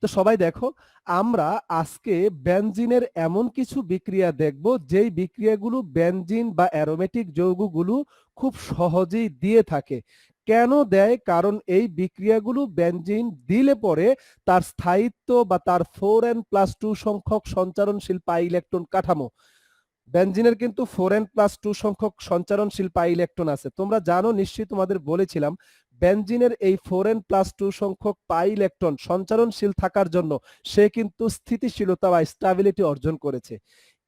তো সবাই দেখো, আমরা আজকে বেনজিনের এমন কিছু বিক্রিয়া দেখব যেই বিক্রিয়াগুলো বেনজিন বা অ্যারোমেটিক যৌগগুলো খুব সহজেই দিয়ে থাকে। কেন দেয়? কারণ এই বিক্রিয়াগুলো বেনজিন দিলে পরে তার স্থায়িত্ব বা তার 4n+2 সংখ্যক সঞ্চারণশীল পাই ইলেকট্রন কাঠামো, বেনজিনের কিন্তু 4n+2 সংখ্যক সঞ্চারণশীল পাই ইলেকট্রন আছে। তোমরা জানো নিশ্চয়ই, তোমাদের বলেছিলাম বেনজিনের এই 4n+2 সংখ্যক পাই ইলেকট্রন সঞ্চারণশীল থাকার জন্য সে কিন্তু স্থিতিশীলতা বা স্ট্যাবিলিটি অর্জন করেছে।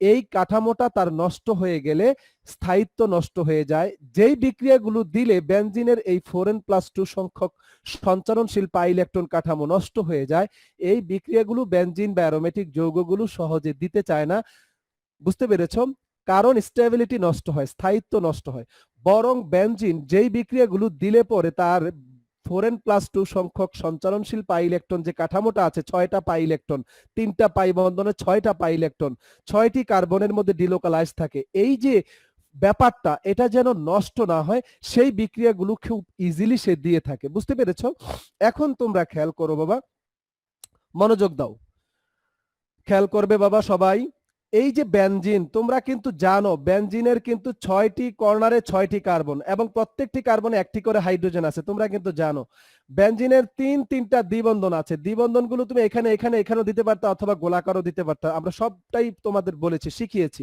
এই কাঠামোটা তার নষ্ট হয়ে গেলে স্থায়িত্ব নষ্ট হয়ে যায়। যেই বিক্রিয়াগুলো দিলে বেনজিনের এই 4n+2 সংখ্যক সঞ্চারণশীল পাই ইলেকট্রন কাঠামো নষ্ট হয়ে যায়, এই বিক্রিয়াগুলো বেনজিন বা অ্যারোমেটিক যৌগগুলো সহজে দিতে চায় না। বুঝতে পেরেছ? কারণ স্টেবিলিটি নষ্ট হয়, স্থায়িত্ব নষ্ট হয়। বরং বেনজিন যেই বিক্রিয়াগুলো দিলে পরে তার 4n+2 সংখ্যক সঞ্চারণশীল পাই ইলেকট্রন যে কাঠামোটা আছে, 6টা পাই ইলেকট্রন, 3টা পাই বন্ধনে 6টা পাই ইলেকট্রন, 6টি কার্বনের মধ্যে ডিলোকালাইজ থাকে। এই যে ব্যাপারটা, এটা যেন নষ্ট না হয়, সেই বিক্রিয়াগুলো খুব ইজিলি সে দিয়ে থাকে। বুঝতে পেরেছ? এখন তোমরা খেয়াল করো বাবা, মনোযোগ দাও, খেয়াল করবে বাবা সবাই। এই যে বেনজিন, তোমরা কিন্তু জানো বেনজিনের কিন্তু 6টি কর্নারে 6টি কার্বন এবং প্রত্যেকটি কার্বনে একটি করে হাইড্রোজেন আছে। তোমরা কিন্তু জানো বেনজিনের তিনটা দ্বিবন্ধন আছে। দ্বিবন্ধনগুলো তুমি এখানে এখানে এখানেও দিতে পারতা অথবা গোলাকারও দিতে পারতা। আমরা সবটাই তোমাদের বলেছি, শিখিয়েছি।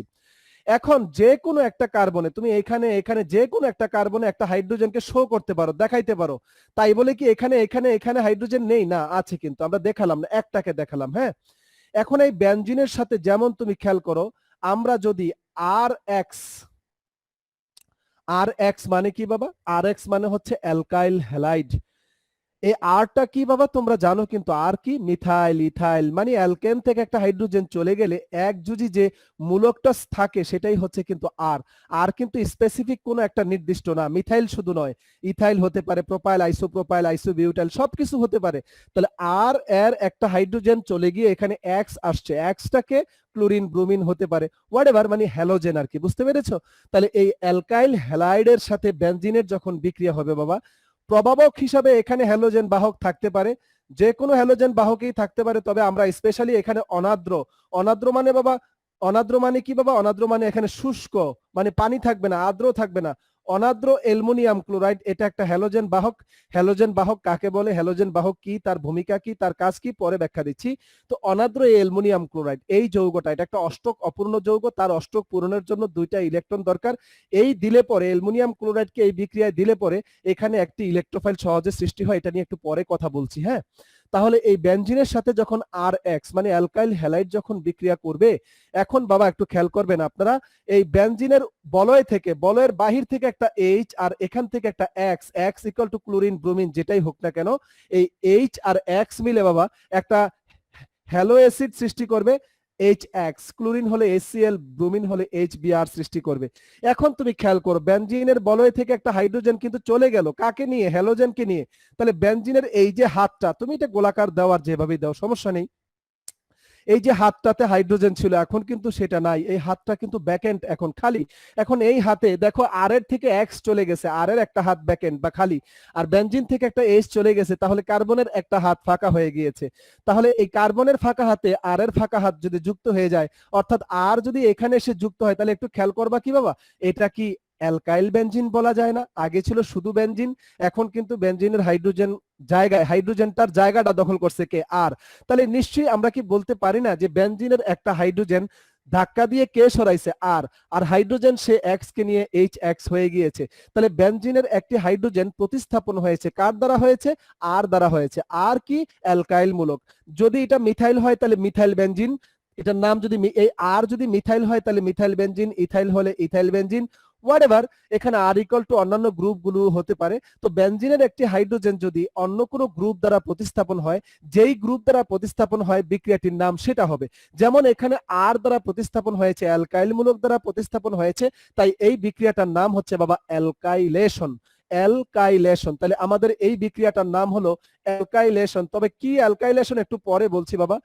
এখন যে কোনো একটা কার্বনে তুমি এখানে এখানে যে কোনো একটা কার্বনে একটা হাইড্রোজেনকে শো করতে পারো, দেখাইতে পারো। তাই বলে কি এখানে এখানে এখানে হাইড্রোজেন নেই? না, আছে, কিন্তু আমরা দেখালাম না, একটাকে দেখালাম। হ্যাঁ, এখন এই বেনজিনের সাথে যেমন তুমি খেয়াল করো, আমরা যদি আর এক্স মানে কি বাবা? আর এক্স মানে হচ্ছে অ্যালকাইল হ্যালাইড। এই আরটা কি বাবা? তোমরা জানো কিন্তু আর কি? মিথাইল, ইথাইল, মানে অ্যালকেন থেকে একটা হাইড্রোজেন চলে গেলে একযোজি যে মূলকটা থাকে সেটাই হচ্ছে কিন্তু আর। আর কিন্তু স্পেসিফিক কোনো একটা নির্দিষ্ট না, মিথাইল শুধু নয়, ইথাইল হতে পারে, প্রোপাইল, আইসোপ্রোপাইল, আইসোবিউটাইল, সবকিছু হতে পারে। তাহলে আর এর একটা হাইড্রোজেন চলে গিয়ে এখানে এক্স আসছে, এক্সটাকে ক্লোরিন, ব্রোমিন হতে পারে, হোয়াটএভার, মানে হ্যালোজেন আর কি। বুঝতে পেরেছো? তাহলে এই অ্যালকাইল হ্যালাইডের সাথে বেনজিনের যখন বিক্রিয়া হবে বাবা, প্রভাবক হিসাবে এখানে হ্যালোজেন বাহক থাকতে পারে, যে কোনো হ্যালোজেন বাহকই থাকতে পারে। তবে আমরা স্পেশালি এখানে অনাদ্র, অনাদ্র মানে বাবা, অনাদ্র মানে কি বাবা? অনাদ্র মানে এখানে শুষ্ক, মানে পানি থাকবে না, আর্দ্র থাকবে না। অনাদ্র অ্যালুমিনিয়াম ক্লোরাইড, এটা একটা হ্যালোজেন বাহক। হ্যালোজেন বাহক কাকে বলে, হ্যালোজেন বাহক কি, তার ভূমিকা কি, তার কাজ কি, পরে ব্যাখ্যা দিচ্ছি। তো অনাদ্র অ্যালুমিনিয়াম ক্লোরাইড এই যৌগটা, এটা একটা অষ্টক অপূর্ণ যৌগ, তার অষ্টক পূরণের জন্য 2টা ইলেকট্রন দরকার। এই দিলে পরে অ্যালুমিনিয়াম ক্লোরাইডকে এই বিক্রিয়ায় দিলে পরে এখানে একটি ইলেকট্রোফাইল সহজে সৃষ্টি হয়। এটা নিয়ে একটু পরে কথা বলছি। হ্যাঁ, তাহলে এই বেনজিনের সাথে যখন আর এক্স মানে অ্যালকাইল হ্যালাইড যখন বিক্রিয়া করবে, এখন বাবা একটু খেয়াল করবেন আপনারা, এই বেনজিনের বলয় থেকে, বলয়ের বাহির থেকে একটা এইচ আর এখান থেকে একটা x, x equal to chlorine, bromine যেটাই হোক না কেন, এই এইচ আর এক্স মিলে বাবা একটা হ্যালো অ্যাসিড সৃষ্টি করবে। এইচ ক্লোরিন হলে HCl, ব্রোমিন হলে HBr সৃষ্টি করবে। এখন তুমি খেয়াল করো, বেনজিনের বলয় থেকে একটা হাইড্রোজেন কিন্তু চলে গেল, কাকে নিয়ে? হ্যালোজেনকে নিয়ে। তাহলে বেনজিনের এই যে হাতটা, তুমি এটা গোলাকার দাও আর যেভাবেই দাও, সমস্যা নেই। এই যে হাতটাতে হাইড্রোজেন ছিল, এখন কিন্তু সেটা নাই, এই হাতটা কিন্তু ব্যাকএন্ড, এখন খালি। এখন এই হাতে দেখো আর এর থেকে এক্স চলে গেছে, আর এর একটা হাত ব্যাকএন্ড বা খালি, আর বেনজিন থেকে একটা এইচ চলে গেছে, তাহলে কার্বনের একটা হাত ফাঁকা হয়ে গিয়েছে। তাহলে এই কার্বনের ফাঁকা হাতে আর এর ফাঁকা হাত যদি যুক্ত হয়ে যায়, অর্থাৎ আর যদি এখানে এসে যুক্ত হয়, তাহলে একটু খেয়াল করবা কি বাবা, এটা কি অ্যালকাইল বেনজিন বলা যায় না? আগে ছিল শুধু বেনজিন, এখন কিন্তু বেনজিনের হাইড্রোজেন জায়গায়, হাইড্রোজেনটার জায়গাটা দখল করছে কে? আর। তাহলে নিশ্চয়ই আমরা কি বলতে পারি না যে বেনজিনের একটা হাইড্রোজেন ধাক্কা দিয়ে কে সরাইছে? আর। আর হাইড্রোজেন সে এক্স কে নিয়ে HX হয়ে গিয়েছে। তাহলে বেনজিনের একটি হাইড্রোজেন প্রতিস্থাপন হয়েছে, কার দ্বারা হয়েছে? আর দ্বারা হয়েছে। আর কি? অ্যালকাইল মূলক। যদি এটা মিথাইল হয় তাহলে মিথাইল বেনজিন, এটার নাম যদি এই আর যদি মিথাইল হয় তাহলে মিথাইল বেনজিন, ইথাইল হলে ইথাইল বেনজিন, হোয়াটএভার। এখানে আর ইকুয়াল টু অন্যান্য গ্রুপগুলো হতে পারে। তো বেনজিনের একটি হাইড্রোজেন যদি অন্য কোনো গ্রুপ দ্বারা প্রতিস্থাপন হয়, যেই গ্রুপ দ্বারা প্রতিস্থাপন হয় বিক্রিয়াটির নাম সেটা হবে। যেমন এখানে আর দ্বারা প্রতিস্থাপন হয়েছে, অ্যালকাইল মূলক দ্বারা প্রতিস্থাপন হয়েছে, তাই এই বিক্রিয়াটার নাম হচ্ছে বাবা অ্যালকাইলেশন। অ্যালকাইলেশন। তাহলে আমাদের এই বিক্রিয়াটার নাম হলো অ্যালকাইলেশন। তবে কি অ্যালকাইলেশন একটু পরে বলছি বাবা।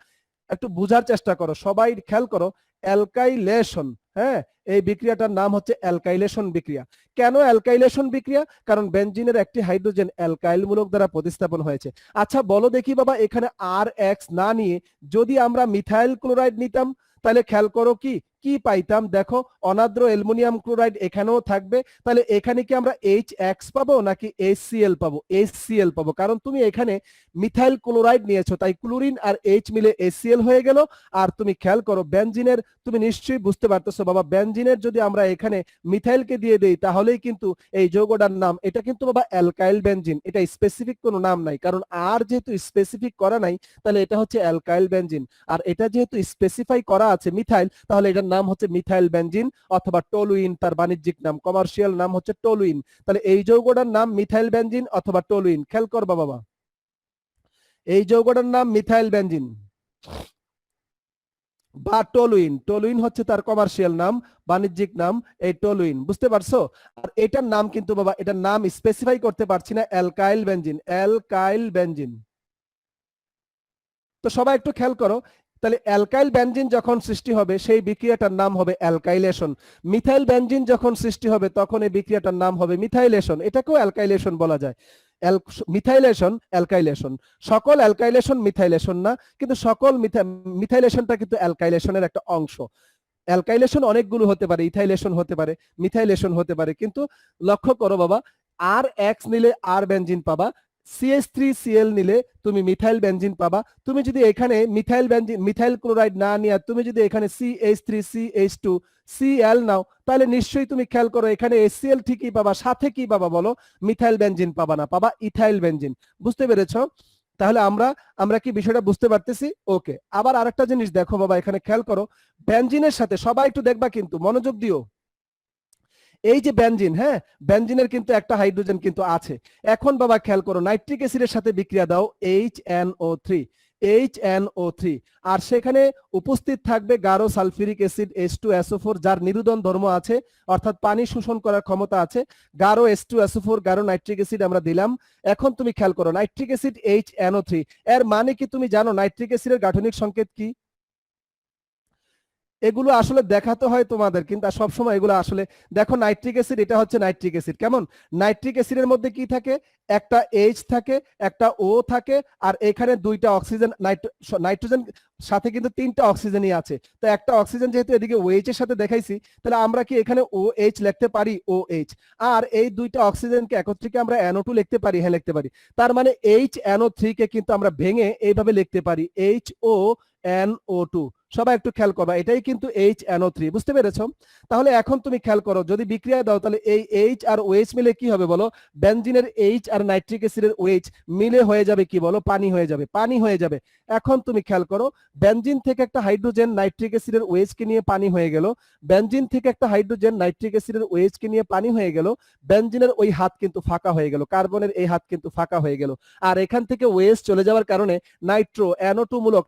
একটু বোঝার চেষ্টা করো, সবাই খেয়াল করো। অ্যালকাইলেশন, হ্যাঁ, এই বিক্রিয়াটার নাম হচ্ছে অ্যালকাইলেশন বিক্রিয়া। কেন অ্যালকাইলেশন বিক্রিয়া? কারণ বেনজিনের একটি হাইড্রোজেন অ্যালকাইল মূলক দ্বারা প্রতিস্থাপন হয়েছে। আচ্ছা বলো দেখি বাবা, এখানে আর এক্স না নিয়ে যদি আমরা মিথাইল ক্লোরাইড নিতাম, তাহলে খেয়াল করো কি কি পাইতাম, দেখো অনাদ্র অ্যালুমিনিয়াম ক্লোরাইড এখানেও থাকবে, তাহলে এখানে কি আমরা HX পাবো নাকি HCl পাবো? HCl পাবো, কারণ তুমি এখানে মিথাইল ক্লোরাইড নিয়েছো, তাই ক্লোরিন আর H মিলে HCl হয়ে গেল। আর তুমি খেয়াল করো বেনজিনের, তুমি নিশ্চয়ই বুঝতে পারতেছো বাবা, বেনজিনের যদি আমরা এখানে মিথাইলকে দিয়ে দেই তাহলেই কিন্তু এই যৌগটার নাম, এটা কিন্তু বাবা অ্যালকাইল বেনজিন, এটা স্পেসিফিক কোনো নাম নাই, কারণ আর যেহেতু স্পেসিফিক করা নাই তাহলে এটা হচ্ছে অ্যালকাইল বেনজিন। আর এটা যেহেতু স্পেসিফাই করা আছে মিথাইল, তাহলে এটার নাম হচ্ছে মিথাইল বেনজিন অথবা টলুইন, তার বাণিজ্যিক নাম, কমার্শিয়াল নাম হচ্ছে টলুইন। তাহলে এই যৌগটার নাম মিথাইল বেনজিন অথবা টলুইন। খেয়াল করবা বাবা, এই যৌগটার নাম মিথাইল বেনজিন বা টলুইন। টলুইন হচ্ছে তার কমার্শিয়াল নাম, বাণিজ্যিক নাম এই টলুইন, বুঝতে পারছো? আর এটার নাম কিন্তু বাবা, এটার নাম স্পেসিফাই করতে পারছি না, অ্যালকাইল বেনজিন, অ্যালকাইল বেনজিন। তো সবাই একটু খেয়াল করো, তাহলে অ্যালকাইল বেনজিন যখন সৃষ্টি হবে সেই বিক্রিয়াটার নাম হবে অ্যালকাইলেশন। মিথাইল বেনজিন যখন সৃষ্টি হবে তখন এই বিক্রিয়াটার নাম হবে মিথাইলেশন, এটাকেও অ্যালকাইলেশন বলা যায়। মিথাইলেশন, অ্যালকাইলেশন, সকল অ্যালকাইলেশন মিথাইলেশন না, কিন্তু সকল মিথাইলেশনটা কিন্তু অ্যালকাইলেশনের একটা অংশ। অ্যালকাইলেশন অনেকগুলো হতে পারে, ইথাইলেশন হতে পারে, মিথাইলেশন হতে পারে, কিন্তু লক্ষ্য করো বাবা, আর এক্স নিলে আর বেনজিন পাবা, CH3Cl নিলে তুমি মিথাইল বেনজিন পাবা। তুমি যদি এখানে মিথাইল বেনজিন, মিথাইল ক্লোরাইড না নিয়ে তুমি যদি এখানে CH3CH2Cl নাও, তাহলে নিশ্চয়ই তুমি খেয়াল করো এখানে HCl ঠিকই পাবা, সাথে কি পাবা বলো? মিথাইল বেনজিন পাবা না, পাবা ইথাইল বেনজিন। বুঝতে পেরেছো? তাহলে আমরা আমরা কি বিষয়টা বুঝতে পারতেছি? ওকে, আবার আরেকটা জিনিস দেখো বাবা, এখানে খেয়াল করো, বেনজিনের সাথে সবাই একটু দেখবা, কিন্তু মনোযোগ দিও। এই যে বেনজিন, হ্যাঁ, বেনজিনের কিন্তু একটা হাইড্রোজেন কিন্তু আছে। এখন বাবা খেয়াল করো, নাইট্রিক অ্যাসিডের সাথে বিক্রিয়া দাও HNO3, HNO3, আর সেখানে উপস্থিত থাকবে গাঢ় সালফিউরিক অ্যাসিড H2SO4, যার নিরুদন ধর্ম আছে, অর্থাৎ পানি শোষণ করার ক্ষমতা আছে। গাঢ় H2SO4, গাঢ় নাইট্রিক অ্যাসিড আমরা দিলাম। এখন তুমি খেয়াল করো নাইট্রিক অ্যাসিড HNO3, এর মানে কি তুমি জানো নাইট্রিক অ্যাসিডের গাঠনিক সংকেত কি? এগুলো আসলে দেখাতে হয় তোমাদের, কিন্তু সবসময় এগুলো আসলে দেখো, নাইট্রিক অ্যাসিড, এটা হচ্ছে নাইট্রিক অ্যাসিড, কেমন? নাইট্রিক অ্যাসিডের মধ্যে কি থাকে? একটা H থাকে, একটা O থাকে, আর এখানে দুইটা অক্সিজেন, নাইট্রোজেন সাথে কিন্তু তিনটা অক্সিজেনই আছে। তো একটা অক্সিজেন যেহেতু এদিকে OH এর সাথে দেখাইছি, তাহলে আমরা কি এখানে OH লিখতে পারি? OH। আর এই দুইটা অক্সিজেনকে একত্রিকে আমরা NO2 লিখতে পারি? হ্যাঁ লিখতে পারি। তার মানে HNO3 কে কিন্তু আমরা ভেঙে এইভাবে লিখতে পারি HONO2। সবাই একটু খেয়াল করবা, এটাই কিন্তু HNO3, বুঝতে পেরেছো? তাহলে এখন তুমি খেয়াল করো, যদি বিক্রিয়া দাও তাহলে এই H আর OH মিলে কি হবে বলো? বেনজিনের H আর নাইট্রিক অ্যাসিডের OH মিলে হয়ে যাবে কি বলো? পানি হয়ে যাবে, পানি হয়ে যাবে। এখন তুমি খেয়াল করো, বেনজিন থেকে একটা হাইড্রোজেন নাইট্রিক অ্যাসিডের OH কে নিয়ে পানি হয়ে গেল, বেনজিন থেকে একটা হাইড্রোজেন নাইট্রিক অ্যাসিডের OH কে নিয়ে পানি হয়ে গেল, বেনজিনের ওই হাত কিন্তু ফাঁকা হয়ে গেল, কার্বনের এই হাত কিন্তু ফাঁকা হয়ে গেল। আর এখান থেকে OH চলে যাওয়ার কারণে নাইট্রো, NO2 মূলক,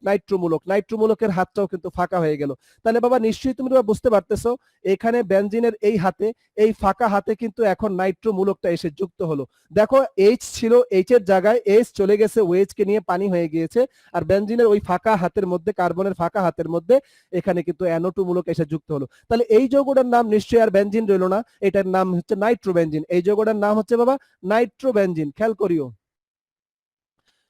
নাইট্রো মূলকের হাতটাও কিন্তু ফাঁকা হয়ে গেল। তাহলে বাবা নিশ্চয়ই তুমি বুঝতে পারতেছো, এখানে বেনজিনের এই হাতে, এই ফাঁকা হাতে কিন্তু এখন নাইট্রো মূলকটা এসে যুক্ত হলো। দেখো H ছিল, H এর জায়গায় H চলে গেছে, OH কে নিয়ে পানি হয়ে গিয়েছে, আর বেনজিনের ওই ফাঁকা হাতের মধ্যে, কার্বনের ফাঁকা হাতের মধ্যে এখানে কিন্তু NO2 মূলক এসে যুক্ত হলো। তাহলে এই যৌগটার নাম নিশ্চয়ই আর বেনজিন রইল না, এটার নাম হচ্ছে নাইট্রোবেনজিন। এই যৌগটার নাম হচ্ছে বাবা নাইট্রোবেনজিন। খেয়াল করিও,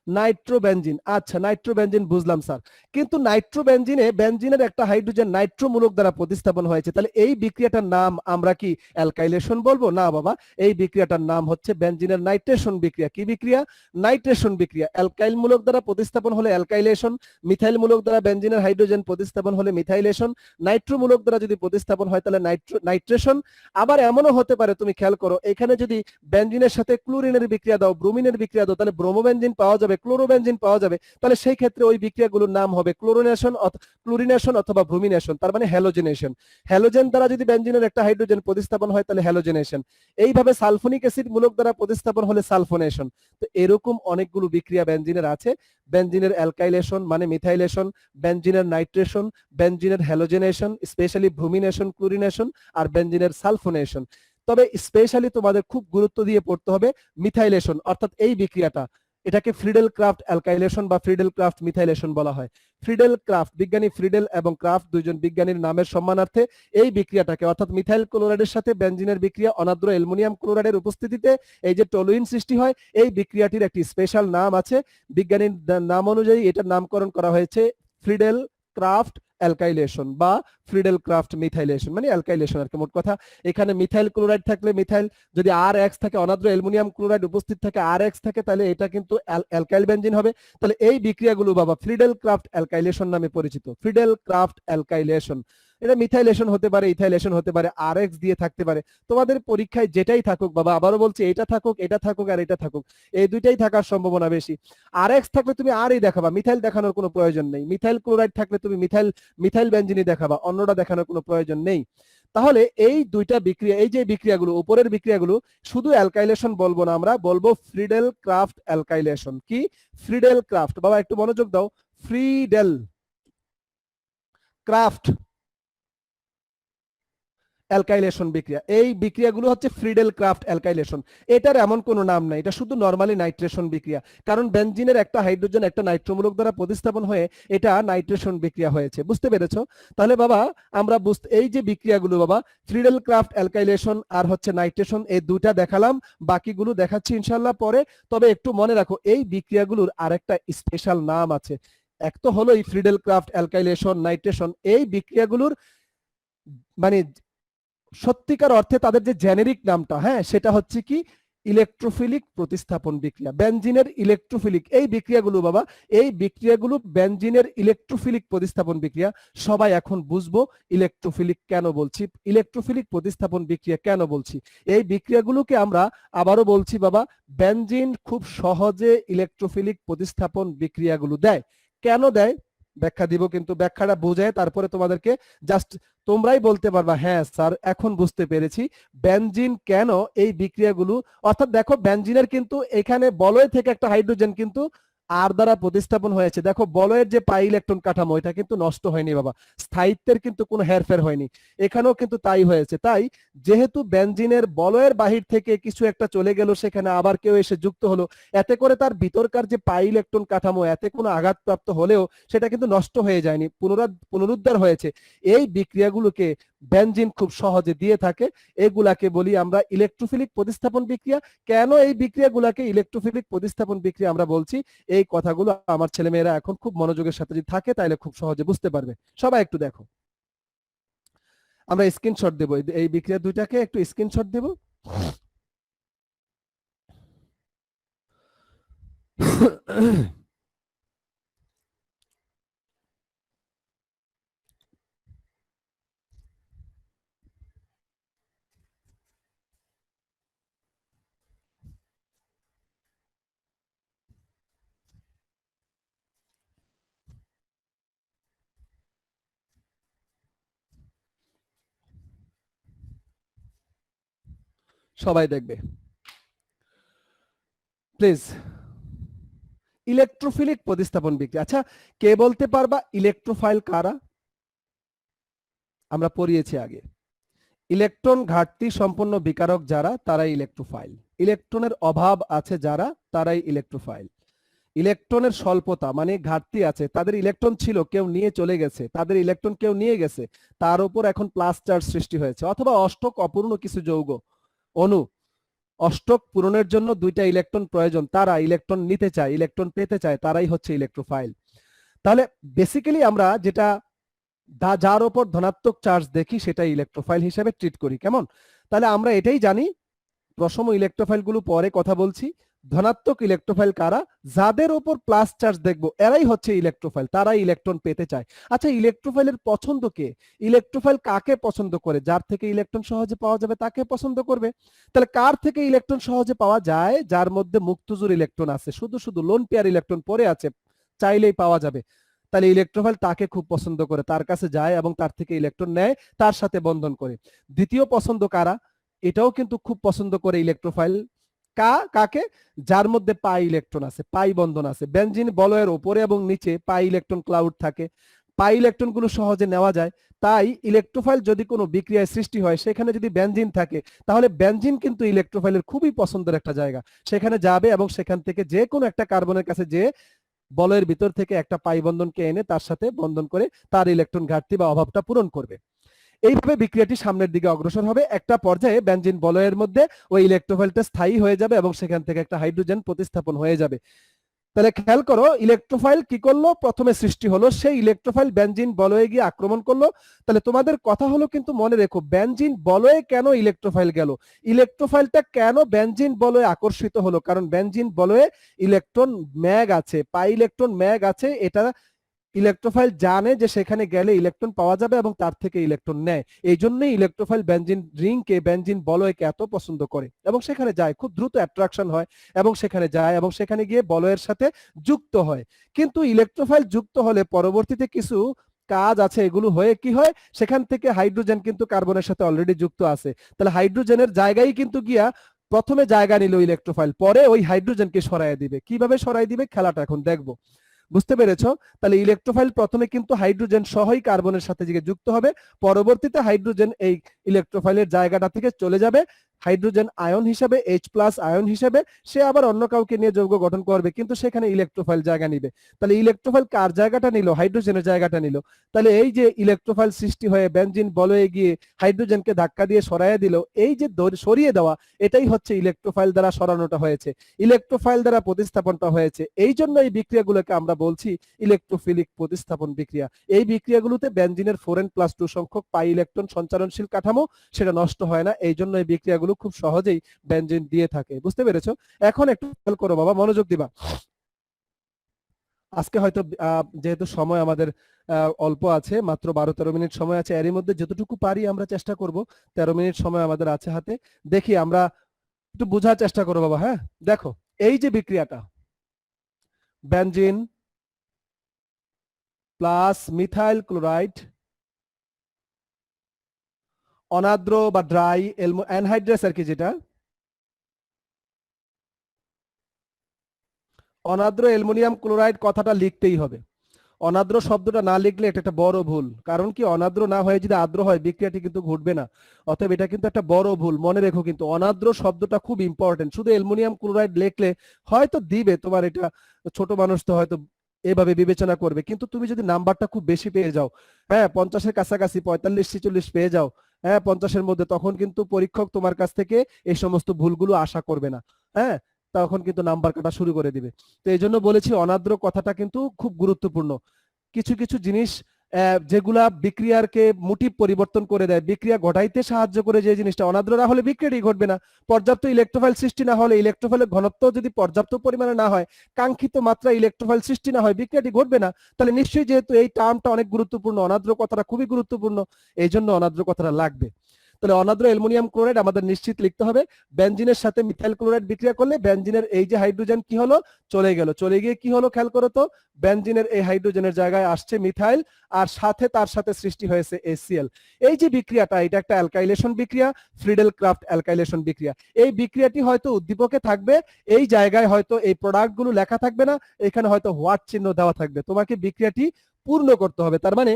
নাইট্রোবেনজিন। আচ্ছা, নাইট্রোবেনজিন বুঝলাম স্যার, কিন্তু নাইট্রোবেনজিনে বেনজিনের একটা হাইড্রোজেন নাইট্রো মূলক দ্বারা প্রতিস্থাপন হয়েছে, তাহলে এই বিক্রিয়াটার নাম আমরা কি অ্যালকাইলেশন বলবো? না বাবা, এই বিক্রিয়াটার নাম হচ্ছে বেনজিনের নাইট্রেশন বিক্রিয়া। কি বিক্রিয়া? নাইট্রেশন বিক্রিয়া। অ্যালকাইল মূলক দ্বারা প্রতিস্থাপন হলে অ্যালকাইলেশন, মিথাইল মূলক দ্বারা বেনজিনের হাইড্রোজেন প্রতিস্থাপন হলে মিথাইলেশন, নাইট্রো মূলক দ্বারা যদি প্রতিস্থাপন হয় তাহলে নাইট্রেশন। আবার এমনও হতে পারে, তুমি খেয়াল করো, এখানে যদি বেনজিনের সাথে ক্লোরিনের বিক্রিয়া দাও, ব্রোমিনের বিক্রিয়া দাও, তাহলে ব্রোমোবেনজিন পাওয়া যাবে, ক্লোরোবেনজিন পাওয়া যাবে। তাহলে সেই ক্ষেত্রে ওই বিক্রিয়াগুলোর নাম হবে ক্লোরিনেশন অথবা ব্রোমিনেশন, তার মানে হ্যালোজেনেশন। হ্যালোজেন দ্বারা যদি বেনজিনের একটা হাইড্রোজেন প্রতিস্থাপন হয় তাহলে হ্যালোজেনেশন। এইভাবে সালফোনিক অ্যাসিড মূলক দ্বারা প্রতিস্থাপন হলে সালফোনেশন। তো এরকম অনেকগুলো বিক্রিয়া বেনজিনের আছে। বেনজিনের অ্যালকাইলেশন মানে মিথাইলেশন, বেনজিনের নাইট্রেশন, বেনজিনের হ্যালোজেনেশন, স্পেশালি ব্রোমিনেশন, ক্লোরিনেশন, আর বেনজিনের সালফোনেশন। তবে স্পেশালি তোমাদের খুব গুরুত্ব দিয়ে পড়তে হবে মিথাইলেশন, অর্থাৎ এই বিক্রিয়াটা, এটাকে ফ্রিডেল ক্রাফট অ্যালকাইলেশন বা ফ্রিডেল ক্রাফট মিথাইলেশন বলা হয়। ফ্রিডেল ক্রাফট, বিজ্ঞানী ফ্রিডেল এবং ক্রাফট দুইজন বিজ্ঞানীর নামের সম্মানার্থে এই বিক্রিয়াটাকে অর্থাৎ মিথাইল ক্লোরাইডের সাথে বেনজিনের বিক্রিয়া অনাদ্র অ্যালুমিনিয়াম ক্লোরাইডের উপস্থিতিতে এই যে টলুইন সৃষ্টি হয়, এই বিক্রিয়াটির একটি স্পেশাল নাম আছে। বিজ্ঞানীর নাম অনুযায়ী এটার নামকরণ করা হয়েছে ফ্রিডেল ক্রাফট অ্যালকাইলেশন বা ফ্রিডেল ক্রাফট মিথাইলেশন, মানে অ্যালকাইলেশন আর কি। মোট কথা এখানে মিথাইল ক্লোরাইড থাকলে মিথাইল, যদি আর এক্স থাকে অনাদ্র অ্যালুমিনিয়াম ক্লোরাইড উপস্থিত থাকে আর এক্স থাকে, তাহলে এটা কিন্তু অ্যালকাইল বেনজিন হবে। তাহলে এই বিক্রিয়াগুলো বাবা ফ্রিডেল ক্রাফট অ্যালকাইলেশন নামে পরিচিত। ফ্রিডেল ক্রাফট অ্যালকাইলেশন, এটা মিথাইলেশন হতে পারে, ইথাইলেশন হতে পারে, আর এক্স দিয়ে থাকতে পারে। তোমাদের পরীক্ষায় যেটাই থাকুক বাবা, আবারও বলছি এটা থাকুক, এটা থাকুক আর এটা থাকুক, এই দুইটাই থাকার সম্ভাবনা বেশি। আর এক্স থাকলে তুমি আর এই দেখাবা, মিথাইল দেখানোর কোনো প্রয়োজন নেই। মিথাইল ক্লোরাইড থাকলে তুমি মিথাইল বেনজিনই দেখাবা, অন্যটা দেখানোর কোনো প্রয়োজন নেই। তাহলে এই দুইটা বিক্রিয়া, এই যে বিক্রিয়াগুলো উপরের বিক্রিয়াগুলো, শুধু অ্যালকাইলেশন বলবো না, আমরা বলবো ফ্রিডেল ক্রাফট অ্যালকাইলেশন। কি? Friedel craft. বাবা একটু মনোযোগ দাও, ফ্রিডেল ক্রাফট অ্যালকাইলেশন বিক্রিয়া, এই বিক্রিয়াগুলো হচ্ছে ফ্রিডেল ক্রাফট অ্যালকাইলেশন। এটার এমন কোনো নাম নাই, এটা শুধু নরমালি নাইট্রেশন বিক্রিয়া, কারণ বেনজিনের একটা হাইড্রোজেন একটা নাইট্রোমূলক দ্বারা প্রতিস্থাপন হয়ে এটা নাইট্রেশন বিক্রিয়া হয়েছে। বুঝতে পেরেছো? তাহলে বাবা আমরা এই যে বিক্রিয়াগুলো বাবা ফ্রিডেল ক্রাফট অ্যালকাইলেশন আর হচ্ছে নাইট্রেশন, এই দুটা দেখালাম, বাকিগুলো দেখাচ্ছি ইনশাল্লাহ পরে। তবে একটু মনে রাখো এই বিক্রিয়াগুলোর আরেকটা স্পেশাল নাম আছে। এক তো হলো এই ফ্রিডেল ক্রাফট অ্যালকাইলেশন, নাইট্রেশন, এই বিক্রিয়াগুলোর মানে সত্যিকার অর্থে তাদের যে জেনেরিক নামটা, হ্যাঁ, সেটা হচ্ছে কি ইলেকট্রোফিলিক প্রতিস্থাপন বিক্রিয়া। বেনজিনের ইলেকট্রোফিলিক এই বিক্রিয়াগুলো বাবা, এই বিক্রিয়াগুলো বেনজিনের ইলেকট্রোফিলিক প্রতিস্থাপন বিক্রিয়া। সবাই এখন বুঝবো ইলেকট্রোফিলিক কেন বলছি, ইলেকট্রোফিলিক প্রতিস্থাপন বিক্রিয়া কেন বলছি। এই বিক্রিয়াগুলোকে আমরা আবারও বলছি বাবা, বেনজিন খুব সহজে ইলেকট্রোফিলিক প্রতিস্থাপন বিক্রিয়াগুলো দেয়। কেন দেয় ব্যাখ্যা দিব, কিন্তু ব্যাখ্যাটা বোঝায় তারপরে তোমাদেরকে জাস্ট তোমরাই বলতে পারবা হ্যাঁ স্যার এখন বুঝতে পেরেছি বেনজিন কেন এই বিক্রিয়াগুলো। অর্থাৎ দেখো বেনজিনের কিন্তু এখানে বলয় থেকে একটা হাইড্রোজেন কিন্তু আর দ্বারা প্রতিস্থাপন হয়েছে। দেখো বলয়ের যে পাই ইলেকট্রন কাঠামো এটা কিন্তু নষ্ট হয়নি বাবা, স্থায়িত্বের কিন্তু কোনো হেরফের হয়নি, এখানেও কিন্তু তাই হয়েছে। তাই যেহেতু বেনজিনের বলয়ের বাহির থেকে কিছু একটা চলে গেল, সেখানে আবার কেউ এসে যুক্ত হলো, এতে করে তার ভিতরকার যে পাই ইলেকট্রন কাঠামো এতে কোনো আঘাতপ্রাপ্ত হলেও সেটা কিন্তু নষ্ট হয়ে যায়নি, পুনরুদ্ধার হয়েছে। এই বিক্রিয়াগুলোকে বেনজিন খুব সহজে দিয়ে থাকে, এগুলাকে বলি আমরা ইলেকট্রোফিলিক প্রতিস্থাপন বিক্রিয়া। কেন এই বিক্রিয়াগুলোকে ইলেকট্রোফিলিক প্রতিস্থাপন বিক্রিয়া আমরা বলছি, এই কথাগুলো আমার ছেলেমেয়েরা এখন খুব মনোযোগের সাথে যদি থাকে তাহলে খুব সহজে বুঝতে পারবে। সবাই একটু দেখো, আমরা স্ক্রিনশট দেব, এই বিক্রিয়া দুইটাকে একটু স্ক্রিনশট দেব। সবাই দেখবে প্লিজ। ইলেকট্রোফিলিক প্রতিস্থাপন বিক্রিয়া, আচ্ছা কে বলতে পারবা ইলেকট্রোফাইল কারা? আমরা পড়িয়েছি আগে, ইলেকট্রন ঘাটতি সম্পন্ন বিকারক যারা তারাই ইলেকট্রোফাইল, ইলেকট্রনের অভাব আছে যারা তারাই ইলেকট্রোফাইল। ইলেকট্রনের স্বল্পতা মানে ঘাটতি আছে, তাদের ইলেকট্রন ছিল কেউ নিয়ে চলে গেছে, তাদের ইলেকট্রন কেউ নিয়ে গেছে, তার উপর এখন প্লাস চার্জ সৃষ্টি হয়েছে, অথবা অষ্টক অপূর্ণ কিছু যৌগ অণু, অষ্টক পূরণের জন্য দুইটা ইলেকট্রন প্রয়োজন, তারা ইলেকট্রন নিতে চায়, ইলেকট্রন পেতে চায়, তারাই হচ্ছে ইলেকট্রোফাইল। তাহলে বেসিক্যালি আমরা যেটা যার উপর ধনাত্মক চার্জ দেখি সেটা ইলেকট্রোফাইল হিসেবে ট্রিট করি, কেমন? তাহলে আমরা এটাই জানি, প্রশম ইলেকট্রোফাইল গুলো পরে কথা বলছি। ধনাত্মক ইলেকট্রোফাইল কারা? যাদের উপর প্লাস চার্জ দেখবো এরাই হচ্ছে ইলেকট্রোফাইল, তারাই ইলেকট্রন পেতে চায়। আচ্ছা ইলেকট্রোফাইলের পছন্দ কে? ইলেকট্রোফাইল কাকে পছন্দ করে? যার থেকে ইলেকট্রন সহজে পাওয়া যাবে তাকে পছন্দ করবে। তাহলে কার থেকে ইলেকট্রন সহজে পাওয়া যায়? যার মধ্যে মুক্তজোর ইলেকট্রন আছে, শুধু শুধু লোন পেয়ার ইলেকট্রন পড়ে আছে, চাইলেই পাওয়া যাবে, তাহলে ইলেকট্রোফাইল তাকে খুব পছন্দ করে, তার কাছে যায় এবং তার থেকে ইলেকট্রন নেয়, তার সাথে বন্ধন করে। দ্বিতীয় পছন্দ কারা? এটাও কিন্তু খুব পছন্দ করে ইলেকট্রোফাইল, কাকে? যার মধ্যে পাই ইলেকট্রন আছে, পাই বন্ধন আছে। বেনজিন বলয়ের উপরে এবং নিচে পাই ইলেকট্রন ক্লাউড থাকে, পাই ইলেকট্রন গুলো সহজে নেওয়া যায়। তাই ইলেকট্রোফাইল যদি কোনো বিক্রিয়ায় সৃষ্টি হয়, সেখানে যদি বেনজিন থাকে, তাহলে বেনজিন কিন্তু ইলেকট্রোফাইলের খুবই পছন্দের একটা জায়গা। সেখানে যাবে এবং সেখান থেকে যে কোনো একটা কার্বনের কাছে যে বলয়ের ভিতর থেকে একটা পাই বন্ধনকে এনে তার সাথে বন্ধন করে তার ইলেকট্রন ঘাটতি বা অভাবটা পূরণ করবে। এইভাবে বিক্রিয়াটি সামনের দিকে অগ্রসর হবে। একটা পর্যায়ে বেনজিন বলয়ের মধ্যে ওই ইলেকট্রোফাইলটা স্থায়ী হয়ে যাবে এবং সেখান থেকে একটা হাইড্রোজেন প্রতিস্থাপন হয়ে যাবে। তাহলে খেয়াল করো, ইলেকট্রোফাইল কি করলো, প্রথমে সৃষ্টি হলো, সেই ইলেকট্রোফাইল বেনজিন বলয়ে গিয়ে আক্রমণ করলো। তাহলে তোমাদের কথা হলো কিন্তু মনে রেখো, বেনজিন বলয়ে কেন ইলেকট্রোফাইল গেল, ইলেকট্রোফাইলটা কেন বেনজিন বলয়ে আকর্ষিত হলো, কারণ বেনজিন বলয়ে ইলেকট্রন ম্যাগ আছে, পাই ইলেকট্রন ম্যাগ আছে। এটা ইলেকট্রোফাইল জানে যে সেখানে গেলে ইলেকট্রন পাওয়া যাবে এবং তার থেকে ইলেকট্রন নেয়। এই জন্যই ইলেকট্রোফাইল বেনজিন রিংকে, বেনজিন বলয়কে এত পছন্দ করে এবং সেখানে যায়, খুব দ্রুত অ্যাট্রাকশন হয় এবং সেখানে যায় এবং সেখানে গিয়ে বলয়ের সাথে যুক্ত হয়। কিন্তু ইলেকট্রোফাইল যুক্ত হলে পরবর্তীতে কিছু কাজ আছে, এগুলো হয়ে কি হয়, সেখান থেকে হাইড্রোজেন কিন্তু কার্বনের সাথে অলরেডি যুক্ত আছে। তাহলে হাইড্রোজেনের জায়গায় কিন্তু গিয়া প্রথমে জায়গা নিল ইলেকট্রোফাইল, পরে ওই হাইড্রোজেনকে সরাই দিবে। কিভাবে সরাই দিবে খেলাটা এখন দেখবো। বুঝতে পেরেছো? তাহলে ইলেকট্রোফাইল প্রথমে কিন্তু হাইড্রোজেন সহই কার্বনের সাথে যুক্ত হবে, পরবর্তীতে হাইড্রোজেন এই ইলেকট্রোফাইলের জায়গাটা থেকে চলে যাবে হাইড্রোজেন আয়ন হিসেবে, H+ আয়ন হিসেবে, সে আবার অন্য কাউকে নিয়ে যৌগ গঠন করবে, কিন্তু সেখানে ইলেকট্রোফাইল জায়গা নিবে। তাহলে ইলেকট্রোফাইল কার জায়গাটা নিল, হাইড্রোজেনের জায়গাটা নিল। তাহলে এই যে ইলেকট্রোফাইল সৃষ্টি হয়ে বেনজিন বলয়ে গিয়ে হাইড্রোজেনকে ধাক্কা দিয়ে সরাইয়া দিল, এই যে সরিয়ে দেওয়া, এটাই হচ্ছে ইলেকট্রোফাইল দ্বারা সরানোটা হয়েছে, ইলেকট্রোফাইল দ্বারা প্রতিস্থাপনটা হয়েছে। এই জন্য এই বিক্রিয়াগুলোকে আমরা বলছি ইলেকট্রোফিলিক প্রতিস্থাপন বিক্রিয়া। এই বিক্রিয়াগুলোতে বেনজিনের 4n+2 সংখ্যক পাই ইলেকট্রন সঞ্চারণশীল কাঠামো, সেটা নষ্ট হয় না। এই জন্য এই বিক্রিয়াগুলো খুব সহজেই বেনজিন দিয়ে থাকে। বুঝতে পেরেছো? এখন একটু খেয়াল করো বাবা, মনোযোগ দিবা। আজকে হয়তো যেহেতু সময় আমাদের অল্প আছে, মাত্র 12-13 মিনিট সময় আছে, এরই মধ্যে যতটুকু পারি আমরা চেষ্টা করব। 13 মিনিট সময় আমাদের আছে হাতে, দেখি আমরা একটু বোঝার চেষ্টা করো বাবা। হ্যাঁ, দেখো এই যে বিক্রিয়াটা, বেনজিন প্লাস মিথাইল ক্লোরাইড অনাদ্র বা ড্রাই অ্যানহাইড্রাস আর কি, যেটা অনাদ্র অ্যালুমিনিয়াম ক্লোরাইড কথাটা লিখতেই হবে। অনাদ্র শব্দটা না লিখলে এটা একটা বড় ভুল। কারণ কি, অনাদ্র না হয়ে যদি আদ্র হয়, বিক্রিয়াটি কিন্তু ঘটবে না। অতএব এটা কিন্তু একটা বড় ভুল, মনে রেখো। কিন্তু অনাদ্র শব্দটা খুব ইম্পর্টেন্ট। শুধু অ্যালুমিনিয়াম ক্লোরাইড লিখলে হয়তো দিবে, তোমার এটা ছোট মানুষ তো হয়তো এভাবে বিবেচনা করবে, কিন্তু তুমি যদি নাম্বারটা খুব বেশি পেয়ে যাও, হ্যাঁ 50-এর কাছাকাছি 45-46 পেয়ে যাও, হ্যাঁ 50-এর মধ্যে, তখন কিন্তু পরীক্ষক তোমার কাছ থেকে এই সমস্ত ভুলগুলো আশা করবে না। হ্যাঁ, তখন কিন্তু নাম্বার কাটা শুরু করে দিবে। তো এই জন্য বলেছি অনাদ্র কথাটা কিন্তু খুব গুরুত্বপূর্ণ। কিছু কিছু জিনিস যেগুলা বিক্রিয়ারকে মোটিভ পরিবর্তন করে দেয়, বিক্রিয়া ঘটাইতে সাহায্য করে, যে জিনিসটা অনাদ্র না হলে বিক্রিয়াটি ঘটবে না। পর্যাপ্ত ইলেকট্রোফাইল সৃষ্টি না হলে, ইলেকট্রোফাইলের ঘনত্ব যদি পর্যাপ্ত পরিমাণে না হয়, কাঙ্ক্ষিত মাত্রা ইলেকট্রোফাইল সৃষ্টি না হয়, বিক্রিয়াটি ঘটবে না। তাহলে নিশ্চয়ই, যেহেতু এই টার্মটা অনেক গুরুত্বপূর্ণ, অনাদ্র কথাটা খুবই গুরুত্বপূর্ণ, এই জন্য অনাদ্র কথাটা লাগবে। তাহলে অনাদ্র অ্যালুমিনিয়াম ক্লোরাইড আমাদের নিশ্চিত লিখতে হবে। বেনজিনের সাথে মিথাইল ক্লোরাইড বিক্রিয়া করলে বেনজিনের এই যে হাইড্রোজেন কি হলো, চলে গেল। চলে গিয়ে কি হলো খেয়াল করো তো, বেনজিনের এই হাইড্রোজেনের জায়গায় আসছে মিথাইল, আর সাথে তার সাথে সৃষ্টি হয়েছে HCl। এই যে বিক্রিয়াটা, এটা একটা অ্যালকাইলেশন বিক্রিয়া, ফ্রিডেল ক্রাফট অ্যালকাইলেশন বিক্রিয়া। এই বিক্রিয়াটি হয়তো উদ্দীপকে থাকবে, এই জায়গায় হয়তো এই প্রোডাক্টগুলো লেখা থাকবে না, এখানে হয়তো হোয়াট চিহ্ন দেওয়া থাকবে। তোমাকে বিক্রিয়াটি পূর্ণ করতে হবে। তার মানে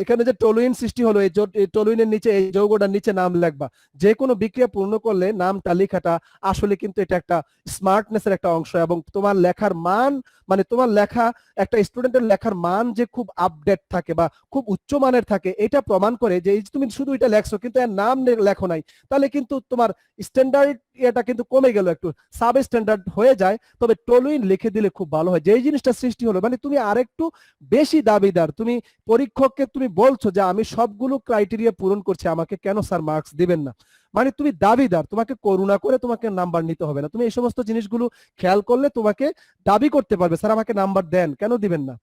এখানে যে টলুইন সৃষ্টি হলো, এই টলুইনের নিচে, এই যৌগটার নিচে নাম লিখবা। যে কোনো বিক্রিয়া পূর্ণ করলে নামটা লেখাটা আসলে কিন্তু এটা একটা স্মার্টনেসের একটা অংশ, এবং তোমার লেখার মান, মানে তোমার লেখা, একটা স্টুডেন্টের লেখার মান যে খুব আপডেট থাকে বা খুব উচ্চ মানের থাকে, এটা প্রমাণ করে যে এই তুমি শুধু এটা লেখছো কিন্তু এর নাম লেখো নাই, তাহলে কিন্তু তোমার স্ট্যান্ডার্ড এটা কিন্তু কমে গেল, একটু সাব স্ট্যান্ডার্ড হয়ে যায়। তবে টলুইন লিখে দিলে খুব ভালো হয়। যেই জিনিসটা সৃষ্টি হলো, মানে তুমি আরেকটু বেশি দাবিদার, তুমি পরীক্ষককে তুমি বলছো যে আমি সবগুলো ক্রাইটেরিয়া পূরণ করছি, আমাকে কেন স্যার মার্কস দিবেন না, মানে তুমি দাবিদার, তোমাকে করুণা করে তোমাকে নাম্বার নিতে হবে না। তুমি এই সমস্ত জিনিসগুলো খেয়াল করলে তোমাকে দাবি করতে পারবে, স্যার আমাকে নাম্বার দেন, কেন দিবেন না।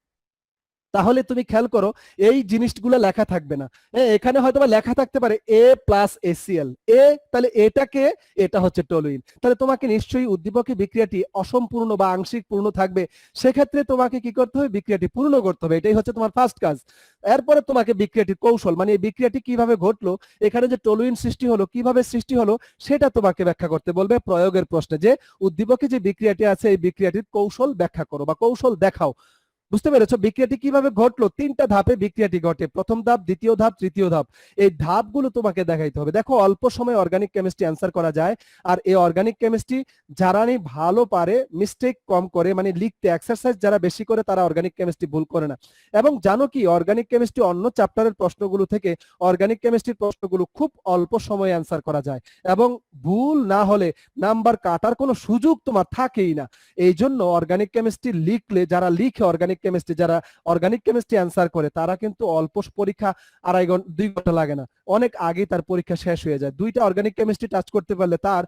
তাহলে তুমি খেয়াল করো, এই জিনিসগুলো লেখা থাকবে না। এখানে হয়তো বা লেখা থাকতে পারে A+HCl, তাহলে এটাকে, এটা হচ্ছে টলুইন। তাহলে তোমাকে নিশ্চয়ই উদ্দীপকে বিক্রিয়াটি অসম্পূর্ণ বা আংশিক পূর্ণ থাকবে, সেক্ষেত্রে তোমাকে কি করতে হবে, বিক্রিয়াটি পূর্ণ করতে হবে। এটাই হচ্ছে তোমার ফার্স্ট কাজ। এরপরে তোমাকে বিক্রিয়াটির কৌশল, মানে এই বিক্রিয়াটি কিভাবে ঘটলো, এখানে যে টলুইন সৃষ্টি হলো, কিভাবে সৃষ্টি হলো, সেটা তোমাকে ব্যাখ্যা করতে বলবে প্রয়োগের প্রশ্নে, যে উদ্দীপকে যে বিক্রিয়াটি আছে, এই বিক্রিয়াটির কৌশল ব্যাখ্যা করো বা কৌশল দেখাও। বুঝতে পেরেছো বিক্রিয়াটি কিভাবে ঘটলো? তিনটা ধাপে বিক্রিয়াটি ঘটে, প্রথম ধাপ, দ্বিতীয় ধাপ, তৃতীয় ধাপ। এই ধাপগুলো তোমাকে দেখাইতে হবে। দেখো অল্প সময়ে অর্গানিক কেমিস্ট্রি অ্যান্সার করা যায়। আর এই অর্গানিক কেমিস্ট্রি যারা ভালো পারে, মিস্টেক কম করে, মানে লিখতে এক্সারসাইজ যারা বেশি করে তারা অর্গানিক কেমিস্ট্রি ভুল করে না। এবং জানো কি, অর্গানিক কেমিস্ট্রি অন্য চ্যাপ্টারের প্রশ্নগুলো থেকে অর্গানিক কেমিস্ট্রির প্রশ্নগুলো খুব অল্প সময়ে অ্যান্সার করা যায়, এবং ভুল না হলে নাম্বার কাটার কোনো সুযোগ তোমার থাকেই না। এই জন্য অর্গানিক কেমিস্ট্রি লিখলে, যারা লিখে অর্গানিক কেমিস্ট্রি, যারা অর্গানিক কেমিস্ট্রি অ্যান্সার করে, তারা কিন্তু অল্প পরীক্ষা 2.5 ঘন্টা লাগে না, অনেক আগেই তার পরীক্ষা শেষ হয়ে যায়। দুইটা অর্গানিক কেমিস্ট্রি টাচ করতে পারলে তার,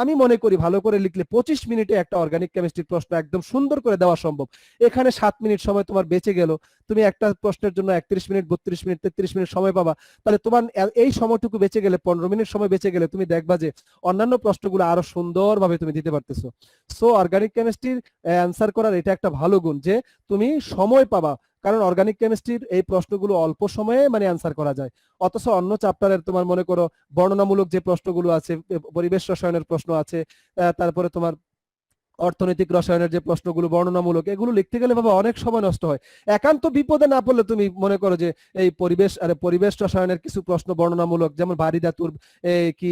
আমি মনে করি ভালো করে লিখলে 25 মিনিটে একটা অর্গানিক কেমিস্ট্রির প্রশ্ন একদম সুন্দর করে দেওয়া সম্ভব। এখানে 7 মিনিট সময় তোমার বেঁচে গেল, তুমি একটা প্রশ্নের জন্য 31 মিনিট, 32 মিনিট, 33 মিনিট সময় পাবা। তাহলে তোমার এই সময়টুকু বেঁচে গেলে, 15 মিনিট সময় বেঁচে গেলে, তুমি দেখবা যে অন্যান্য প্রশ্নগুলো আরো সুন্দরভাবে তুমি দিতে পারতেছো। সো অর্গানিক কেমিস্ট্রির অ্যান্সার করার এটা একটা ভালো গুণ যে তুমি সময় পাবা, কারণ অর্গানিক কেমিস্ট্রির এই প্রশ্নগুলো অল্প সময়ে মানে অ্যান্সার করা যায়। অথচ অন্য চ্যাপ্টারের তোমার মনে করো বর্ণনামূলক যে প্রশ্নগুলো আছে, পরিবেশ রসায়নের প্রশ্ন আছে, তারপরে তোমার অর্থনৈতিক রসায়নের যে প্রশ্নগুলো বর্ণনামূলক, এগুলো লিখতে গেলে বাবা অনেক সময় নষ্ট হয়। একান্ত বিপদে না পড়লে তুমি মনে করো যে এই পরিবেশ রসায়নের কিছু প্রশ্ন বর্ণনামূলক, যেমন ভারী ধাতুর কি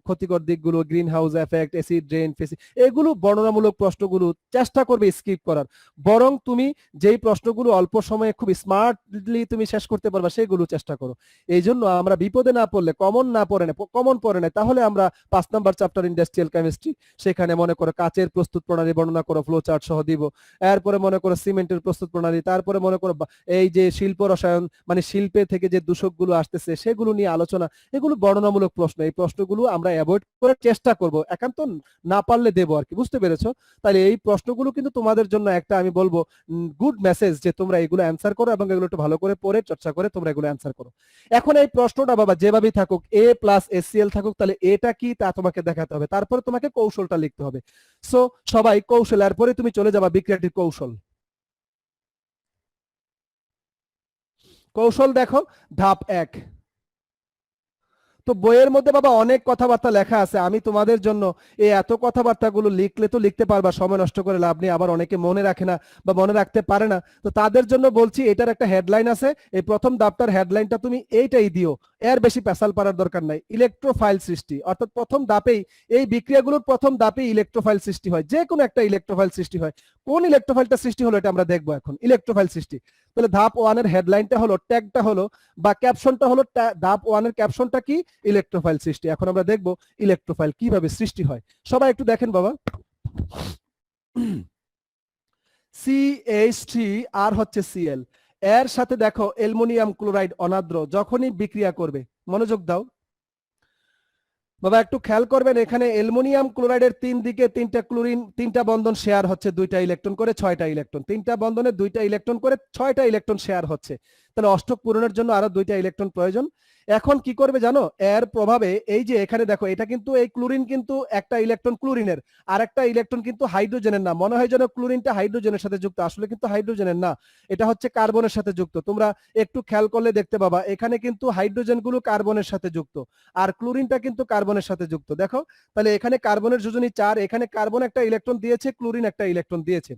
ক্ষতিকর দিকগুলো, green house effect, acid rain, এগুলো বর্ণনামূলক প্রশ্নগুলো চেষ্টা করবে স্কিপ করার। বরং তুমি যেই প্রশ্নগুলো অল্প সময়ে খুব স্মার্টলি তুমি শেষ করতে পারবা সেগুলো চেষ্টা করো। এই জন্য আমরা বিপদে না পড়লে, কমন পড়ে না, তাহলে আমরা 5 নম্বর চ্যাপ্টার ইন্ডাস্ট্রিয়াল কেমিস্ট্রি, সেখানে মনে করো কাচের প্রস্তুত প্রণালী বর্ণনা করো, ফ্লো চার্ট সহ দিব। এরপরে মনে করো সিমেন্টের প্রস্তুত প্রণালী, তারপরে মনে করো এই যে শিল্প রসায়ন, মানে শিল্পে থেকে যে দূষকগুলো আসতেছে সেগুলো নিয়ে আলোচনা। এগুলো বর্ণনামূলক প্রশ্ন, এই প্রশ্নগুলো আমরা অ্যাভয়েড করার চেষ্টা করব, একান্ত না পারলে দেবো আর কি। বুঝতে পেরেছো? তাহলে এই প্রশ্নগুলো কিন্তু তোমাদের জন্য একটা, আমি বলবো, গুড মেসেজ যে তোমরা এগুলো অ্যান্সার করো এবং এগুলো একটু ভালো করে পড়ে চর্চা করে তোমরা এগুলো অ্যান্সার করো। এখন এই প্রশ্নটা বাবা যেভাবেই থাকুক, এ প্লাস এসসিএল থাকুক, তাহলে এটা কি তা তোমাকে দেখাতে হবে, তারপরে তোমাকে কৌশলটা লিখতে হবে। সো সবাই কৌশল, এরপরে তুমি চলে যাবা বিক্রিয়াটির কৌশল। কৌশল দেখো, ধাপ 1। তো বইয়ের মধ্যে বাবা অনেক কথাবার্তা লেখা আছে, আমি তোমাদের জন্য এই এত কথাবার্তাগুলো লিখলে তো লিখতে পারবা, সময় নষ্ট করে লাভ নেই, আবার অনেকে মনে রাখে না বা মনে রাখতে পারে না। তো তাদের জন্য বলছি, এটার একটা হেডলাইন আছে, এই প্রথম ধাপটার হেডলাইনটা তুমি এইটাই দিও, এর বেশি পেশাল পারার দরকার নাই। ইলেকট্রোফাইল সৃষ্টি, অর্থাৎ প্রথম ধাপেই, এই বিক্রিয়াগুলোর প্রথম ধাপেই ইলেকট্রোফাইল সৃষ্টি হয়, যে কোনো একটা ইলেকট্রোফাইল সৃষ্টি হয়। কোন ইলেকট্রোফাইলটা সৃষ্টি হলো এটা আমরা দেখবো এখন, ইলেকট্রোফাইল সৃষ্টি। তাহলে ধাপ 1 এর হেডলাইনটা হলো, ট্যাগটা হলো বা ক্যাপশনটা হলো, ধাপ 1 এর ক্যাপশনটা কি? ইলেকট্রোফাইল সৃষ্টি। এখন আমরা দেখবো ইলেকট্রোফাইল কিভাবে সৃষ্টি হয়। সবাই একটু দেখেন বাবা, CH3 আর হচ্ছে Cl, এর সাথে দেখো অ্যালুমিনিয়াম ক্লোরাইড অনাদ্র যখনই বিক্রিয়া করবে, মনোযোগ দাও বাবা, একটু খেয়াল করবেন, এখানে অ্যালুমিনিয়াম ক্লোরাইডের 3 দিকে 3টা ক্লোরিন, 3টা বন্ধন শেয়ার হচ্ছে 2টা ইলেকট্রন করে, 6টা ইলেকট্রন, 3টা বন্ধনে 2টা ইলেকট্রন করে 6টা ইলেকট্রন শেয়ার হচ্ছে। তাহলে অষ্টক পূরণের জন্য আরো 2টা ইলেকট্রন প্রয়োজন। এখন কি করবে জানো, এর প্রভাবে এই যে এখানে দেখো, এটা কিন্তু এই ক্লোরিন কিন্তু একটা ইলেকট্রন ক্লোরিনের, আর একটা ইলেকট্রন কিন্তু হাইড্রোজেনের না। মনে হয় যেন ক্লোরিনটা হাইড্রোজেনের সাথে যুক্ত, আসলে কিন্তু হাইড্রোজেনের না, এটা হচ্ছে কার্বনের সাথে যুক্ত। তোমরা একটু খেয়াল করলে দেখতে পাবা, এখানে কিন্তু হাইড্রোজেন গুলো কার্বনের সাথে যুক্ত, আর ক্লোরিনটা কিন্তু কার্বনের সাথে যুক্ত। দেখো, তাহলে এখানে কার্বনের যোজনী 4, এখানে কার্বন একটা ইলেকট্রন দিয়েছে, ক্লোরিন একটা ইলেকট্রন দিয়েছে।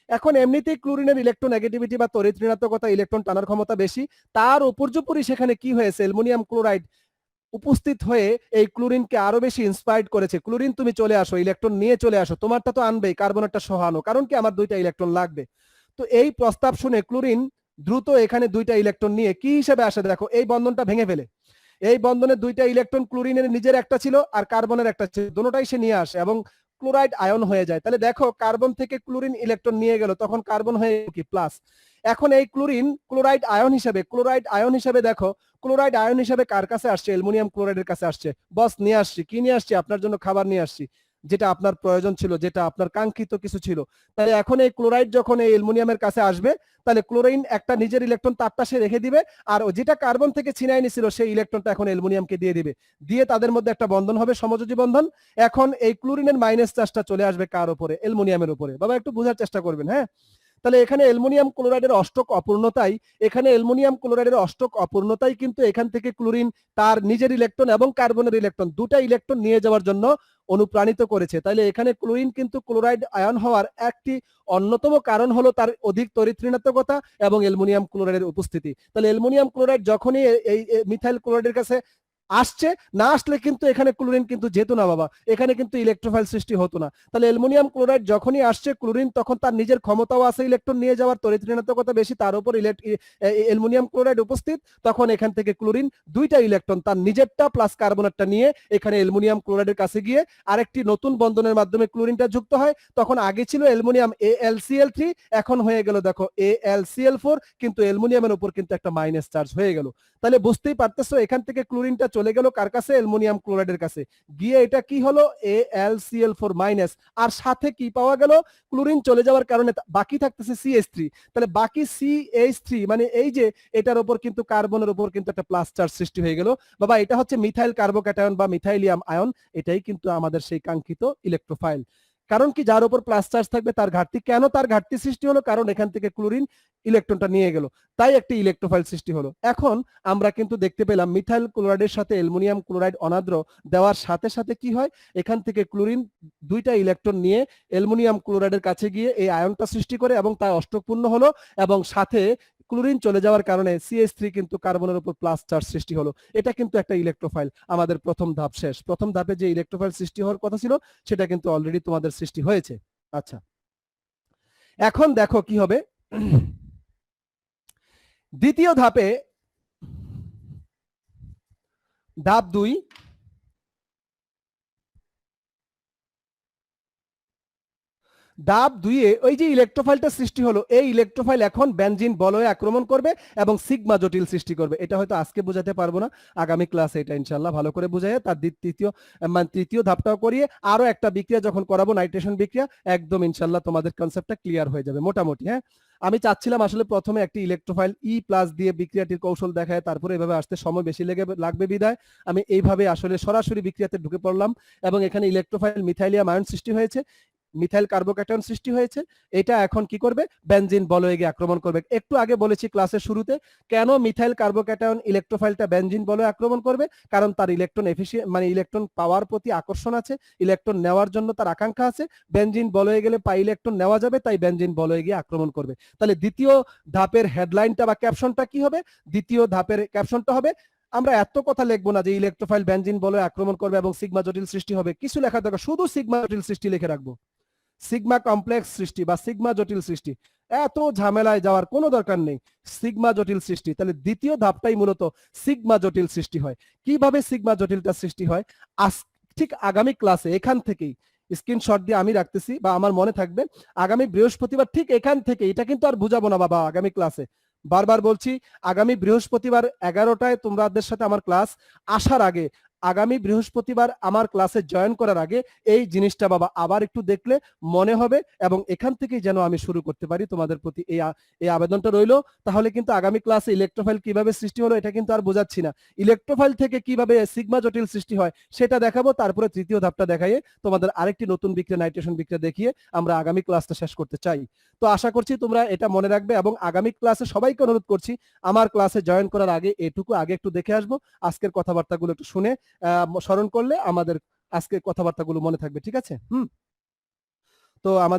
এখন এমনিতেই ক্লোরিনের ইলেকট্রোনেগেটিভিটি বা তড়িৎ ঋণাত্মকতা, ইলেকট্রন টানার ক্ষমতা বেশি, তার উপর্যুপরি সেখানে কি হয়েছে, অ্যালুমিনিয়াম ক্লোরাইড উপস্থিত হয়ে এই ক্লোরিনকে আরো বেশি ইন্সপায়ার্ড করেছে। ক্লোরিন তুমি চলে আসো, ইলেকট্রন নিয়ে চলে আসো, তোমারটা তো আনবেই, কার্বনেরটা সহ আনো, কারণ কি আমার 2টা ইলেকট্রন লাগবে। তো এই প্রস্তাব শুনে ক্লোরিন দ্রুত এখানে 2টা ইলেকট্রন নিয়ে কি হিসেবে আসে, দেখো এই বন্ধনটা ভেঙে ফেলে, এই বন্ধনে 2টা ইলেকট্রন, ক্লোরিনের নিজের একটা ছিল আর কার্বনের একটা ছিল, দুটোটাই সে নিয়ে আসে এবং ক্লোরাইড আয়ন হয়ে যায়। তাহলে দেখো, কার্বন থেকে ক্লোরিন ইলেকট্রন নিয়ে গেল, তখন কার্বন হয়ে কি প্লাস। এখন এই ক্লোরিন ক্লোরাইড আয়ন হিসেবে দেখো, ক্লোরাইড আয়ন হিসেবে কার কাছে আসছে, অ্যালুমিনিয়াম ক্লোরাইডের কাছে আসছে। বস নিয়ে আসছি, কি নিয়ে আসছি, আপনার জন্য খাবার নিয়ে আসছি, যেটা আপনার প্রয়োজন ছিল, যেটা আপনার কাঙ্ক্ষিত কিছু ছিল। তাহলে এখন এই ক্লোরাইড যখন এই অ্যালুমিনিয়ামের কাছে আসবে, তাহলে ক্লোরিন একটা নিজের ইলেকট্রন তারটা সে রেখে দিবে, আর যেটা কার্বন থেকে ছিনাই নিছিল সেই ইলেকট্রনটা এখন অ্যালুমিনিয়ামকে দিয়ে দিবে, দিয়ে তাদের মধ্যে একটা বন্ধন হবে, সমযোজী বন্ধন। এখন এই ক্লোরিনের মাইনাস চার্জটা চলে আসবে কার উপরে, অ্যালুমিনিয়ামের উপরে। বাবা একটু বোঝার চেষ্টা করবেন, হ্যাঁ। তাহলে এখানে অ্যালুমিনিয়াম ক্লোরাইডের অষ্টক অপূর্ণতাই, এখানে অ্যালুমিনিয়াম ক্লোরাইডের অষ্টক অপূর্ণতাই কিন্তু এখান থেকে ক্লোরিন তার নিজের ইলেকট্রন এবং কার্বনের ইলেকট্রন দুটা ইলেকট্রন নিয়ে যাওয়ার জন্য অনুপ্রাণিত করেছে। তাহলে এখানে ক্লোরিন কিন্তু ক্লোরাইড আয়ন হওয়ার একটি অন্যতম কারণ হলো তার অধিক তড়িৎ ঋণাত্মকতা এবং অ্যালুমিনিয়াম ক্লোরাইডের উপস্থিতি। তাহলে অ্যালুমিনিয়াম ক্লোরাইড যখনই এই মিথাইল ক্লোরাইডের কাছে আসছে, না আসলে কিন্তু এখানে ক্লোরিন কিন্তু যেত না বাবা, এখানে কিন্তু ইলেকট্রোফাইল সৃষ্টি হতো না। তাহলে অ্যালুমিনিয়াম ক্লোরাইড যখনই আসছে, ক্লোরিন তখন তার নিজের ক্ষমতাও আছে ইলেকট্রন নিয়ে যাওয়ার, তড়িৎ ঋণাত্মকতা বেশি, তার উপর অ্যালুমিনিয়াম ক্লোরাইড উপস্থিত, তখন এখান থেকে ক্লোরিন দুইটা ইলেকট্রন তার নিজেরটা প্লাস কার্বনেরটা নিয়ে এখানে অ্যালুমিনিয়াম ক্লোরাইডের কাছে গিয়ে আরেকটি নতুন বন্ধনের মাধ্যমে ক্লোরিনটা যুক্ত হয়। তখন আগে ছিল অ্যালুমিনিয়াম AlCl3, এখন হয়ে গেল দেখো AlCl4, কিন্তু অ্যালুমিনিয়ামের উপর কিন্তু একটা মাইনাস চার্জ হয়ে গেল। তাহলে বুঝতেই পারতেছো এখান থেকে ক্লোরিনটা চলে গেল কার কাছে, অ্যালুমিনিয়াম ক্লোরাইডের কাছে গিয়ে এটা কি হলো AlCl4-, আর সাথে কি পাওয়া গেল, ক্লোরিন চলে যাওয়ার কারণে বাকি থাকতেছে CH3। তাহলে বাকি CH3 মানে এই যে এটার উপর কিন্তু কার্বনের উপর কিন্তু একটা প্লাস চার্জ সৃষ্টি হয়ে গেল বাবা। এটা হচ্ছে মিথাইল কার্বোক্যাটায়ন বা মিথাইলিয়াম আয়ন, এটাই কিন্তু আমাদের সেই কাঙ্ক্ষিত ইলেকট্রোফাইল। কারণ কি, যার উপর প্লাস চার্জ থাকবে তার ঘাটতি। কেন তার ঘাটতি সৃষ্টি হলো, কারণ এখান থেকে ক্লোরিন ইলেকট্রনটা নিয়ে গেল, তাই একটি ইলেকট্রোফাইল সৃষ্টি হলো। এখন আমরা কিন্তু দেখতে পেলাম মিথাইল ক্লোরাইডের সাথে অ্যালুমিনিয়াম ক্লোরাইড অনাদ্র দেওয়ার সাথে সাথে কি হয়, এখান থেকে ক্লোরিন দুইটা ইলেকট্রন নিয়ে অ্যালুমিনিয়াম ক্লোরাইডের কাছে গিয়ে এই আয়নটা সৃষ্টি করে এবং তা অষ্টকপূর্ণ হলো, এবং সাথে ক্লোরিন চলে যাওয়ার কারণে CH3 কিন্তু কার্বনের উপর প্লাস চার্জ সৃষ্টি হলো। এটা কিন্তু একটা ইলেকট্রোফাইল। আমাদের প্রথম ধাপ শেষ। প্রথম ধাপে যে ইলেকট্রোফাইল সৃষ্টি হওয়ার কথা ছিল সেটা কিন্তু অলরেডি তোমাদের সৃষ্টি হয়েছে। আচ্ছা, এখন দেখো কি হবে। দ্বিতীয় ধাপে, ধাপ 2, ধাপ 2-এ ওই যে ইলেকট্রোফাইলটা সৃষ্টি হলো, এই ইলেকট্রোফাইল এখন বেনজিন বলয়ে আক্রমণ করবে এবং সিগমা জটিল সৃষ্টি করবে। এটা হয়তো আজকে বোঝাতে পারবো না, আগামী ক্লাসে এটা ইনশাআল্লাহ ভালো করে বুঝাই তার তৃতীয় ধাপটাও করিয়ে আরো একটা বিক্রিয়া যখন করাবো, নাইট্রেশন বিক্রিয়া, একদম ইনশাআল্লাহ তোমাদের কনসেপ্টটা ক্লিয়ার হয়ে যাবে মোটামুটি। হ্যাঁ, আমি চাচ্ছিলাম আসলে প্রথমে একটি ইলেকট্রোফাইল E+ দিয়ে বিক্রিয়াটির কৌশল দেখায়, তারপরে এভাবে আসতে সময় বেশি লাগবে বিধায় আমি এইভাবে আসলে সরাসরি বিক্রিয়াতে ঢুকে পড়লাম, এবং এখানে ইলেকট্রোফাইল মিথাইলিয়াম আয়ন সৃষ্টি হয়েছে, মিথাইল কার্বোক্যাটায়ন সৃষ্টি হয়েছে। এটা এখন কি করবে, বেনজিন বলয়ে গিয়ে আক্রমণ করবে। একটু আগে বলেছি ক্লাসের শুরুতে, কেন মিথাইল কার্বোক্যাটায়ন ইলেকট্রোফাইলটা বেনজিন বলয়ে আক্রমণ করবে, কারণ তার ইলেকট্রন মানে ইলেকট্রন পাওয়ার প্রতি আকর্ষণ আছে, ইলেকট্রন নেওয়ার জন্য তার আকাঙ্ক্ষা আছে। বেনজিন বলয়ে গেলে পাই ইলেকট্রন নেওয়া যাবে, তাই বেনজিন বলয়ে গিয়ে আক্রমণ করবে। তাহলে দ্বিতীয় ধাপের হেডলাইনটা বা ক্যাপশনটা কি হবে, দ্বিতীয় ধাপের ক্যাপশনটা হবে, আমরা এত কথা লিখবো না যে ইলেকট্রোফাইল বেনজিন বলয়ে আক্রমণ করবে এবং সিগমা জটিল সৃষ্টি হবে, কিছু লেখা দরকার, শুধু সিগমা জটিল সৃষ্টি লিখে রাখবো। সিগমা কমপ্লেক্স সৃষ্টি বা সিগমা জটিল সৃষ্টি, এত ঝামেলায় যাওয়ার কোনো দরকার নেই, সিগমা জটিল সৃষ্টি। তাহলে দ্বিতীয় ধাপটাই মূলত সিগমা জটিল সৃষ্টি হয়। কিভাবে সিগমা জটিলটা সৃষ্টি হয়, ঠিক আগামী ক্লাসে এখান থেকেই স্ক্রিনশট দিয়ে আমি রাখতেছি বা আমার মনে থাকবে, আগামী বৃহস্পতিবার ঠিক এখান থেকে, এটা কিন্তু আর বুঝাবো না বাবা আগামী ক্লাসে, বারবার বলছি, আগামী বৃহস্পতিবার 11টায় তোমাদের সাথে আমার ক্লাস আসার আগে, আগামী বৃহস্পতিবার আমার ক্লাসে জয়েন করার আগে এই জিনিসটা বাবা আবার একটু দেখলে মনে হবে, এবং এখান থেকেই যেন আমি শুরু করতে পারি তোমাদের প্রতি এই আবেদনটা রইলো। তাহলে কিন্তু আগামী ক্লাসে ইলেকট্রোফাইল কিভাবে সৃষ্টি হলো এটা কিন্তু আর বোঝাচ্ছি না, ইলেকট্রোফাইল থেকে কিভাবে সিগমা জটিল সৃষ্টি হয় সেটা দেখাবো, তারপরে তৃতীয় ধাপটা দেখাইয়ে তোমাদের আরেকটি নতুন বিক্রিয়া, নাইট্রেশন বিক্রিয়া দেখিয়ে আমরা আগামী ক্লাসটা শেষ করতে চাই। তো আশা করছি তোমরা এটা মনে রাখবে, এবং আগামী ক্লাসে সবাইকে অনুরোধ করছি আমার ক্লাসে জয়েন করার আগে এটুকু আগে একটু দেখে আসবো, আজকের কথাবার্তাগুলো একটু শুনে স্মরণ করলে আমাদের আজকের কথাবার্তাগুলো মনে থাকবে। ঠিক আছে? তো আমাদের